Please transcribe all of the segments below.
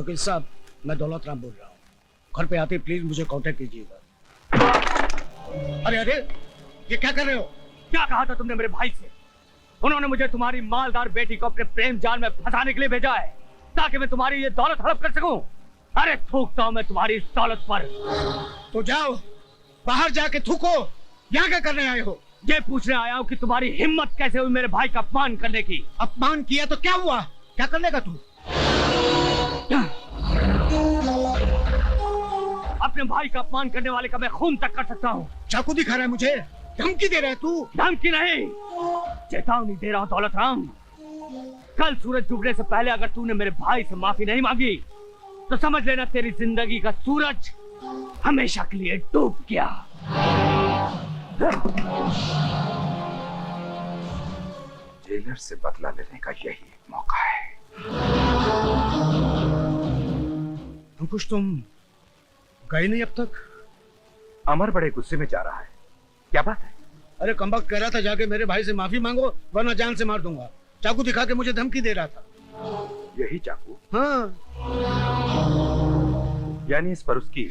वकील साहब, मैं दौलत राम बोल रहा हूँ। घर पे आते प्लीज मुझे कांटेक्ट कीजिएगा। अरे अरे, ये क्या कर रहे हो? क्या कहा था तुमने मेरे भाई से? उन्होंने मुझे तुम्हारी मालदार बेटी को अपने प्रेम जाल में फंसाने के लिए भेजा है, ताकि मैं तुम्हारी ये दौलत हड़प कर सकूं। अरे थूकता हूं मैं तुम्हारी इस दौलत पर। तो जाओ, बाहर जाके थूको। यहाँ क्या करने आए हो? ये पूछने आया हूँ कि तुम्हारी हिम्मत कैसे हुई मेरे भाई का अपमान करने की। अपमान किया तो क्या हुआ? क्या कर लेगा तू? अपने भाई का अपमान करने वाले का मैं खून तक कर सकता हूँ। चाकू दिखा रहा है मुझे? धमकी दे रहा है तू? धमकी नहीं, चेतावनी दे रहा हूँ दौलत राम। कल सूरज डूबने से पहले अगर तूने मेरे भाई से माफी नहीं मांगी तो समझ लेना तेरी जिंदगी का सूरज हमेशा के लिए डूब गया। जेलर से बदला लेने का यही एक मौका है। अंकुश, तुम गए नहीं अब तक? अमर बड़े गुस्से में जा रहा है, क्या बात है? अरे कमबख्त कह रहा था जाके मेरे भाई से माफी मांगो वरना जान से मार दूंगा। चाकू दिखा के मुझे धमकी दे रहा था। यही चाकू? हाँ। यानी इस पर उसकी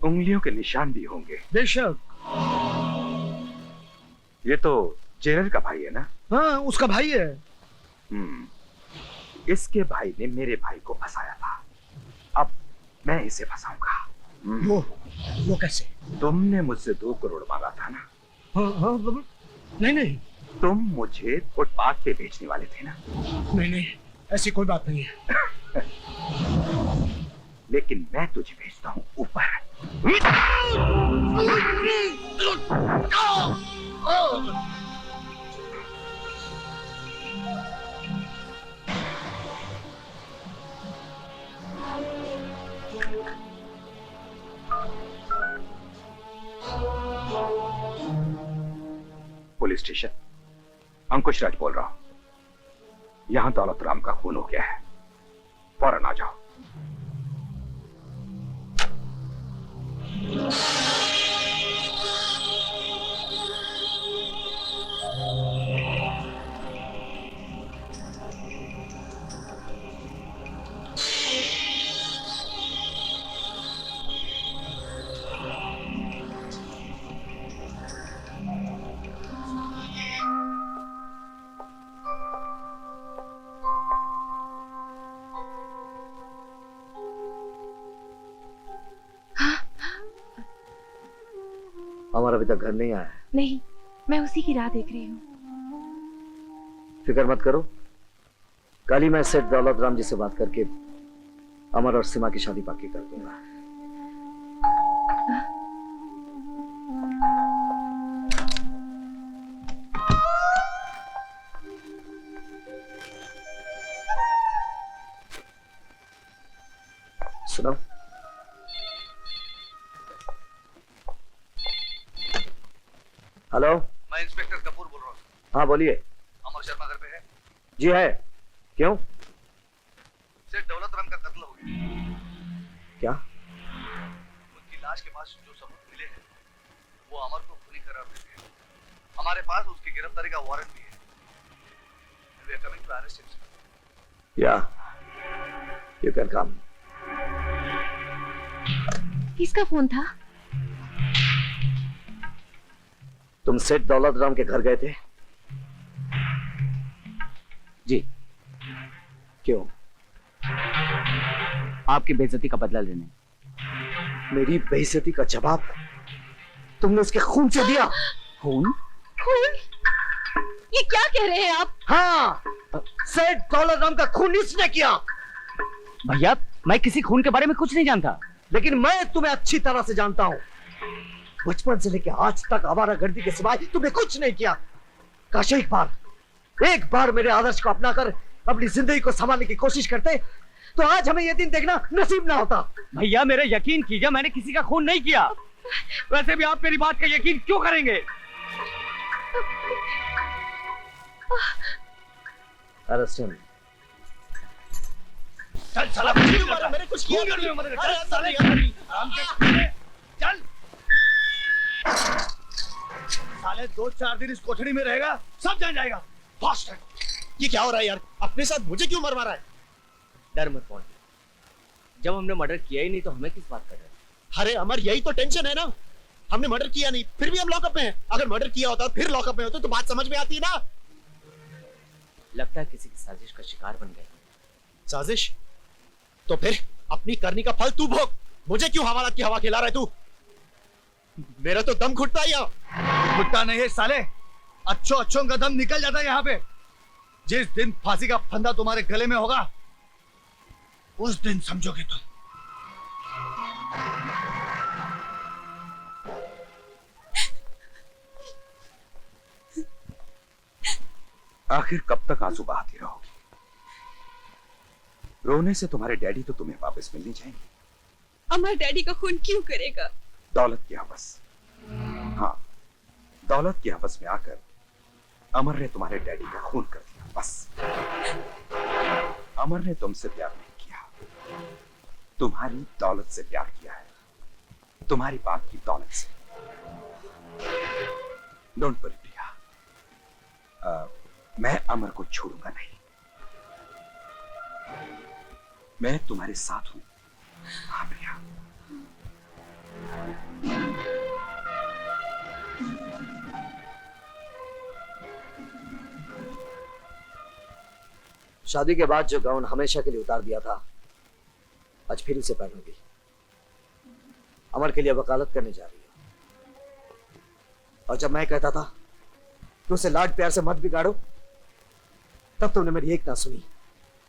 उंगलियों के निशान भी होंगे। बेशक। ये तो जेलर का भाई है ना? हाँ, उसका भाई है। इसके भाई ने मेरे भाई को फंसाया था, अब मैं इसे फंसाऊंगा। वो कैसे? तुमने मुझसे 2 करोड़ मांगा था ना? हाँ, नहीं नहीं। तुम मुझे फुटपाथ पे बेचने वाले थे ना? नहीं नहीं, ऐसी कोई बात नहीं है। लेकिन मैं तुझे भेजता हूँ ऊपर। पुलिस स्टेशन, अंकुश राज बोल रहा हूं। यहां दौलत राम का खून हो गया है, फौरन आ जाओ। अमर अभी तक घर नहीं आया है? नहीं, मैं उसी की राह देख रही हूँ। फिक्र मत करो, कल ही मैं सेठ दौलत राम जी से बात करके अमर और सीमा की शादी पक्की कर दूंगा। सुनो, हेलो, मैं इंस्पेक्टर कपूर बोल रहा हूँ। हाँ बोलिए। अमर शर्मा घर पे है? जी है, क्यों? सेठ दौलत राम का कत्ल हो गया। क्या? उनकी लाश के पास जो सबूत मिले हैं वो अमर को खूनी करार देते हैं। हमारे पास उसकी गिरफ्तारी का वारंट भी है। We are coming to arrest him. Yeah, you can come. किसका फोन था? तुम सेठ दौलत राम के घर गए थे? जी। क्यों? आपकी बेइज्जती का बदला लेने। मेरी बेइज्जती का जवाब तुमने उसके खून से दिया? खून? खून? ये क्या कह रहे हैं आप? हाँ, सेठ दौलत राम का खून इसने किया। भैया, मैं किसी खून के बारे में कुछ नहीं जानता। लेकिन मैं तुम्हें अच्छी तरह से जानता हूं। बचपन से लेकर आज तक आवारागर्दी के सिवाय तुमने कुछ नहीं किया। काश एक बार मेरे आदर्श को अपनाकर अपनी जिंदगी को संभालने की कोशिश करते तो आज हमें यह दिन देखना नसीब ना होता। भैया मेरे यकीन कीजिए, मैंने किसी का खून नहीं किया। वैसे भी आप मेरी बात का यकीन क्यों करेंगे? Arrest him. चल साला, मैंने कुछ किया नहीं। चल साले, आराम से चल। साले 2-4 दिन इस कोठरी में रहेगा, सब जान जाएगा। फास्ट है। ये क्या हो रहा है यार? अपने साथ मुझे क्यों मर मारा है? डर मत पॉइंट, जब हमने मर्डर किया ही नहीं तो हमें किस बात का डर? अरे अमर, यही तो टेंशन है ना। हमने मर्डर किया नहीं, फिर भी हम लॉकअप में हैं। अगर मर्डर किया होता फिर लॉकअप में होते तो बात समझ में आती ना। लगता है किसी की साजिश का शिकार बन गए। साजिश? तो फिर अपनी करनी का फल तू भोग। मुझे क्यों हवाला की हवा खिला रहा है तू? मेरा तो दम घुटता है यहाँ। घुटता नहीं है साले, अच्छों का दम निकल जाता है यहाँ पे। जिस दिन फांसी का फंदा तुम्हारे गले में होगा उस दिन समझोगे तुम। आखिर कब तक आंसू बहाती रहोगी? रोने से तुम्हारे डैडी तो तुम्हें वापस मिलने जाएंगे। अमर डैडी का खून क्यों करेगा? दौलत की हवस। हाँ, दौलत की हवस में आकर अमर ने तुम्हारे डैडी का खून कर दिया। बस, अमर ने तुमसे प्यार नहीं किया, तुम्हारी दौलत से प्यार किया है, तुम्हारी बाप की दौलत से। डोंट वरी प्रिया, मैं अमर को छोड़ूंगा नहीं। मैं तुम्हारे साथ हूं। हाँ प्रिया। शादी के बाद जो गाउन हमेशा के लिए उतार दिया था, आज फिर उसे पहनूंगी। अमर के लिए वकालत करने जा रही है। और जब मैं कहता था कि उसे लाड प्यार से मत बिगाड़ो, तब तुमने मेरी एक ना सुनी।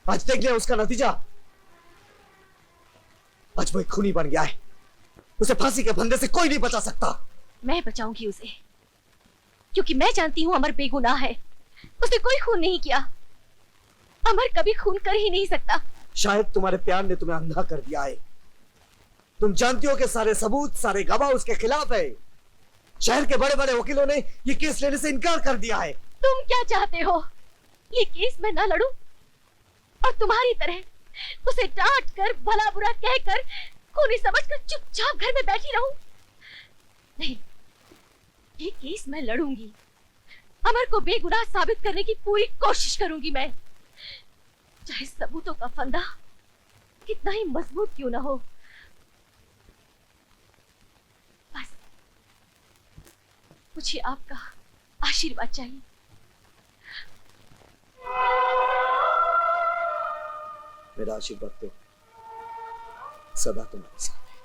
आज देख लिया उसका नतीजा। आज वो एक खूनी बन गया है। उसे फांसी के फंदे से कोई नहीं बचा सकता। मैं बचाऊंगी उसे, क्योंकि मैं जानती हूँ अमर बेगुनाह है। उसने कोई खून नहीं किया। अमर कभी खून कर ही नहीं सकता। शायद तुम्हारे प्यार ने तुम्हें अंधा कर दिया है। तुम जानती हो कि सारे सबूत, सारे गवाह उसके खिलाफ है। शहर के बड़े बड़े वकीलों ने ये केस लेने से इनकार कर दिया है। तुम क्या चाहते हो? ये केस मैं ना लड़ूं और तुम्हारी तरह उसे डांट कर, भला बुरा कहकर, खूनी समझकर चुपचाप घर में बैठी रहूं? नहीं, ये केस मैं लड़ूंगी। अमर को बेगुनाह साबित करने की पूरी कोशिश करूंगी मैं, चाहे सबूतों का फंदा कितना ही मजबूत क्यों ना हो। बस मुझे आपका आशीर्वाद चाहिए। मेरा आशीर्वाद तो सदा तुम्हारे साथ है।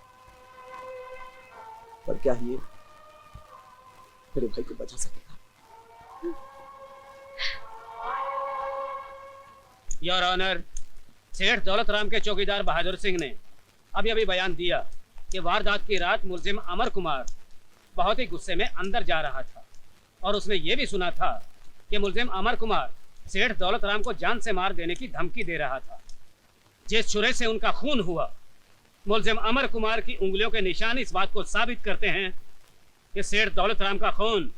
पर क्या ये मेरे भाई को बचा सकेगा? योर ऑनर, सेठ दौलत राम के चौकीदार बहादुर सिंह ने अभी बयान दिया कि वारदात की रात मुलजिम अमर कुमार बहुत ही गुस्से में अंदर जा रहा था और उसने ये भी सुना था कि मुलजिम अमर कुमार सेठ दौलत राम को जान से मार देने की धमकी दे रहा था। जिस छुरे से उनका खून हुआ, मुलजिम अमर कुमार की उंगलियों के निशान इस बात को साबित करते हैं कि सेठ दौलत राम का खून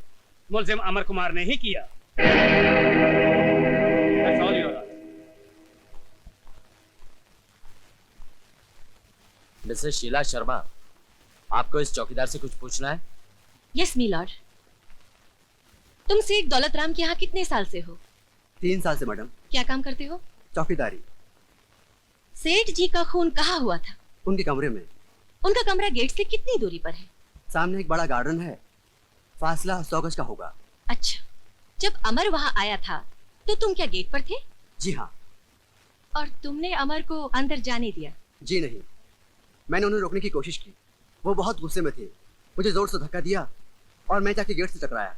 मुलजिम अमर कुमार ने ही किया। That's all, Your Honor. Mrs Sheila Sharma, आपको इस चौकीदार से कुछ पूछना है? Yes my lord. तुम सेठ दौलत राम के यहाँ कितने साल से हो? 3 साल से मैडम। क्या काम करते हो? चौकीदारी। सेठ जी का खून कहाँ हुआ था? उनके कमरे में। उनका कमरा गेट से कितनी दूरी पर है? सामने एक बड़ा गार्डन है, फासला 100 गज का होगा। अच्छा, जब अमर वहाँ आया था तो तुम क्या गेट पर थे? जी हाँ। और तुमने अमर को अंदर जाने दिया? जी नहीं, मैंने उन्हें रोकने की कोशिश की। वो बहुत गुस्से में थे, मुझे जोर से धक्का दिया और मैं जाके गेट से टकराया।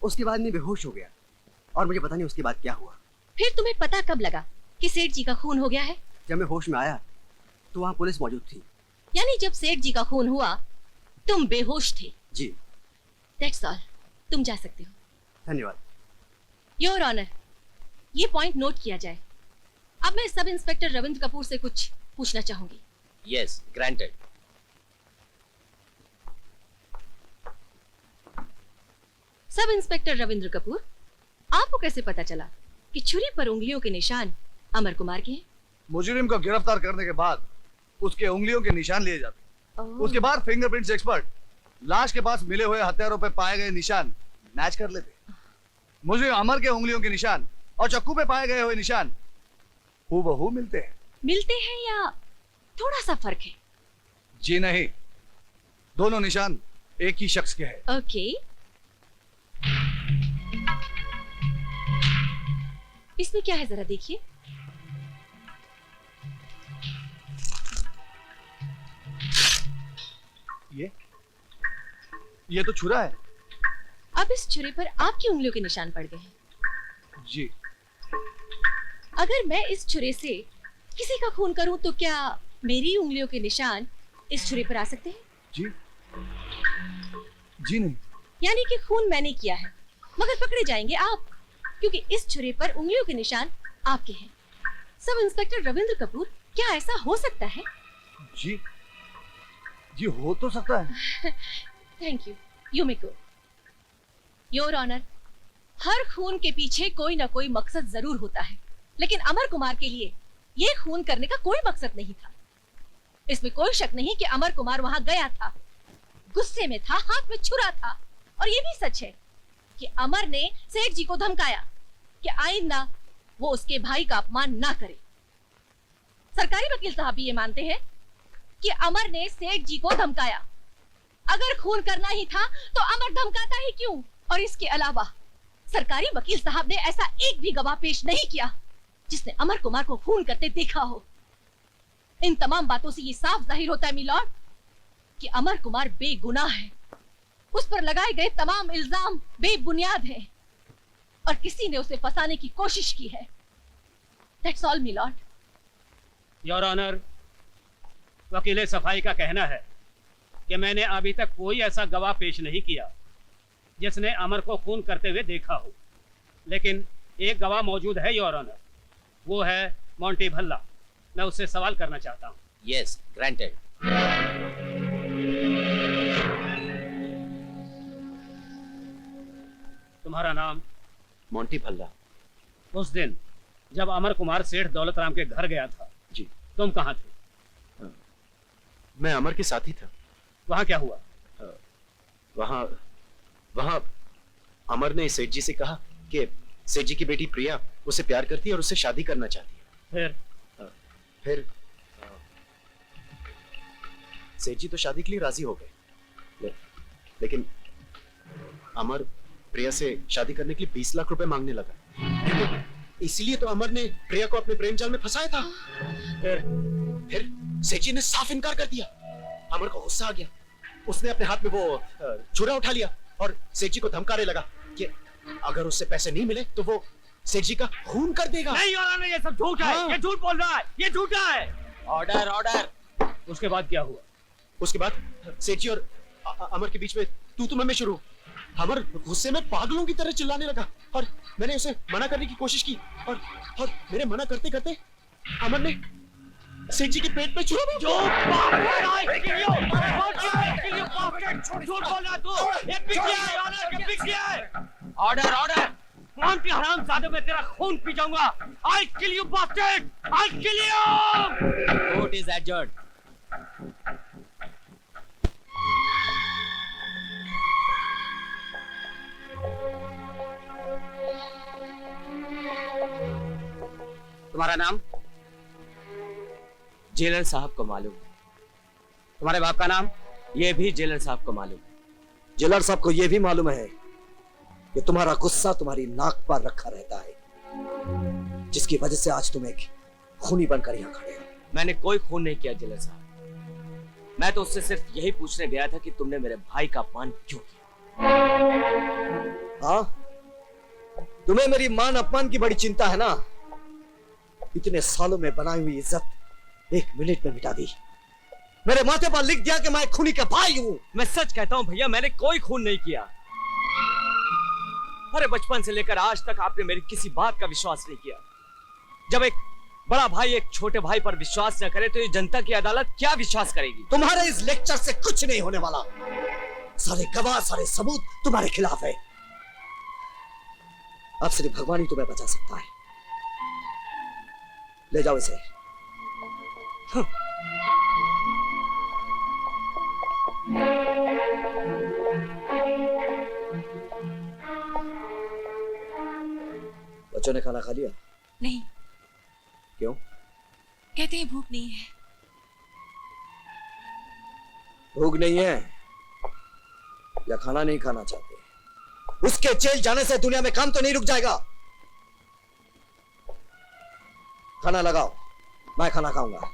उसके बाद मैं बेहोश हो गया और मुझे पता नहीं उसके बाद क्या हुआ। फिर तुम्हें पता कब लगा कि सेठ जी का खून हो गया है? जब मैं होश में आया तो वहाँ पुलिस मौजूद थी। यानी जब सेठ जी का खून हुआ तुम बेहोश थे? जी। दैट्स ऑल, तुम जा सकते हो। धन्यवाद। योर ऑनर, ये पॉइंट नोट किया जाए। अब मैं सब इंस्पेक्टर रविंद्र कपूर से कुछ पूछना चाहूंगी। Yes, granted. Sub inspector Ravindra Kapoor, आपको कैसे पता चला कि छुरी पर उंगलियों के निशान अमर कुमार के हैं? मुजरिम को गिरफ्तार करने के बाद उसके उंगलियों के निशान लिए जाते। उसके बाद फिंगरप्रिंट्स एक्सपर्ट लाश के पास मिले हुए हथियारों पर पाए गए निशान मैच कर लेते। मुजरिम अमर के उंगलियों के निशान और चक्कू पे पाए गए हुए निशान हूबहू मिलते हैं। मिलते हैं या थोड़ा सा फर्क है। जी नहीं, दोनों निशान एक ही शख्स के हैं। ओके, इसमें क्या है जरा देखिए। ये तो छुरा है। अब इस छुरे पर आपकी उंगलियों के निशान पड़ गए हैं। जी। अगर मैं इस छुरे से किसी का खून करूं तो क्या मेरी उंगलियों के निशान इस छुरे पर आ सकते हैं? जी जी नहीं। यानी कि खून मैंने किया है, मगर पकड़े जाएंगे आप, क्योंकि इस छुरे पर उंगलियों के निशान आपके हैं। सब इंस्पेक्टर रविंद्र कपूर, क्या ऐसा हो सकता है? जी जी हो तो सकता है। Thank you may go. Your honour, हर खून के पीछे कोई ना कोई मकसद जरूर होता है, लेकिन अमर कुमार के लिए ये खून करने का कोई मकसद नहीं था। इसमें कोई शक नहीं कि अमर कुमार वहां गया था, गुस्से में था, हाथ में छुरा था। और ये भी सच है कि अमर ने सेठ जी को धमकाया कि आइंदा वो उसके भाई का अपमान ना करे। सरकारी वकील साहब भी ये मानते हैं कि अमर ने सेठ जी को धमकाया। अगर खून करना ही था तो अमर धमकाता ही क्यों? और इसके अलावा सरकारी वकील साहब ने ऐसा एक भी गवाह पेश नहीं किया जिसने अमर कुमार को खून करते देखा हो। इन तमाम बातों से ये साफ जाहिर होता है मिलॉर्ड कि अमर कुमार बेगुनाह है। उस पर लगाए गए तमाम इल्जाम बेबुनियाद हैं और किसी ने उसे फंसाने की कोशिश की है। That's all milord. Your honour, वकील सफाई का कहना है कि मैंने अभी तक कोई ऐसा गवाह पेश नहीं किया जिसने अमर को खून करते हुए देखा हो, लेकिन एक गवाह मौजूद है योर ऑनर, वो है मोंटी भल्ला। मैं उससे सवाल करना चाहता हूँ। Yes, granted. तुम्हारा नाम? मोंटी भल्ला। उस दिन जब अमर कुमार सेठ दौलत राम के घर गया था, जी, तुम कहाँ थे? मैं अमर के साथ ही था। वहां क्या हुआ? वहां वहां अमर ने सेठ जी से कहा कि सेठ जी की बेटी प्रिया उसे प्यार करती है और उससे शादी करना चाहती है। फिर सेठ जी तो शादी के लिए राजी हो गए, लेकिन अमर प्रिया से शादी करने के लिए 20 लाख रुपए मांगने लगा। इसलिए तो अमर ने प्रिया को अपने प्रेम जाल में फंसाया था। फिर सेठ जी ने साफ इनकार कर दिया। अमर को गुस्सा आ गया, उसने अपने हाथ में वो छुरा उठा लिया और सेठ जी को धमकाने लगा कि अगर उससे पैसे नहीं मिले तो वो सेठ जी का खून कर देगा। नहीं योर, ये सब झूठ है। ये झूठ बोल रहा है, ये झूठा है। Order order. उसके बाद क्या हुआ? उसके बाद सेठ जी और अमर के बीच में तू मैं शुरू। अमर गुस्से में पागलों की तरह चिल्लाने लगा और मैंने उसे मना करने की कोशिश की और मेरे मना करते करते अमर ने सेठ जी के पेट पे छुरा मार दिया। Order order. मोंटी हरामजादे, मैं तेरा खून पी जाऊंगा। I kill you bastard, I kill you. Court is adjourned. तुम्हारा नाम? जेलर साहब को मालूम है। तुम्हारे बाप का नाम? ये भी जेलर साहब को मालूम है। जेलर साहब को यह भी मालूम है कि तुम्हारा गुस्सा तुम्हारी नाक पर रखा रहता है, जिसकी वजह से आज तुम एक खूनी बनकर यहाँ खड़े हो। मैंने कोई खून नहीं किया जेलर साहब। मैं तो उससे सिर्फ यही पूछने गया था कि तुमने मेरे भाई का अपमान क्यों किया। हाँ, तुम्हें मेरी मान अपमान की बड़ी चिंता है ना? इतने सालों में बनाई हुई इज्जत एक मिनट में मिटा दी। मेरे माथे पर लिख दिया कि मैं खूनी का भाई हूं। मैं सच कहता हूं भैया, मैंने कोई खून नहीं किया। अरे बचपन से लेकर आज तक आपने मेरी किसी बात का विश्वास नहीं किया। जब एक बड़ा भाई एक छोटे भाई पर विश्वास न करे तो ये जनता की अदालत क्या विश्वास करेगी? तुम्हारे इस लेक्चर से कुछ नहीं होने वाला। सारे गवाह, सारे सबूत तुम्हारे खिलाफ है। अब सिर्फ भगवान ही तुम्हें बचा सकता है। ले जाओ इसे। बच्चों ने खाना खा लिया? नहीं। क्यों? कहते हैं भूख नहीं है। भूख नहीं है या खाना नहीं खाना चाहते? उसके जेल जाने से दुनिया में काम तो नहीं रुक जाएगा। खाना लगाओ, मैं खाना खाऊंगा।